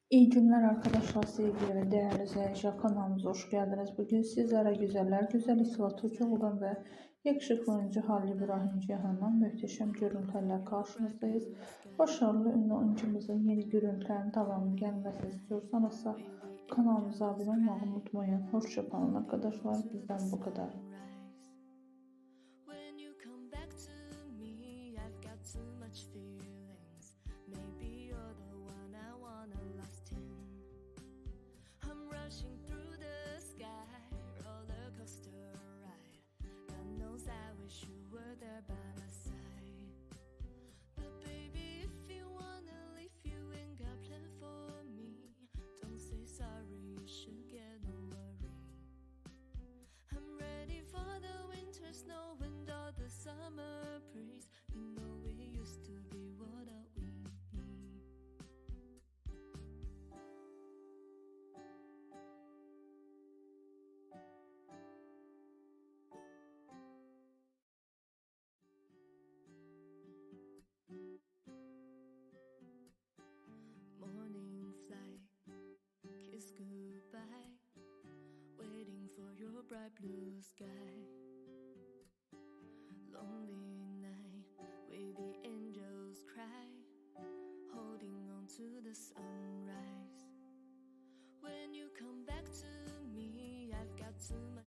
İyi günler arkadaşlar, sevgili ve değerli izleyiciler, kanalımıza hoş geldiniz. Bugün sizlere güzeller güzeli Sıla Türkoğlu'dan ve yakışıklı oyuncu Halil İbrahim Cihan'dan muhteşem görüntülerle karşınızdayız. Başarılı ünlü oyuncumuzun yeni görüntülerin devamlı gelmesini istiyorsanız kanalımıza abone olmayı unutmayın. Hoşça kalın arkadaşlar, bizden bu kadar. When you come back to me, I've got too much feelings. Maybe you're the one I wanna last in. I'm rushing through the sky, roller coaster ride. God knows I wish you were there by my side. But baby, if you wanna leave, you ain't got plan for me. Don't say sorry, you should get no worry. I'm ready for the winter snow and all the summer breeze. You know we used to be what we need. Morning flight, kiss goodbye, waiting for your bright blue sky. Lonely night, where the angels cry, holding on to the sun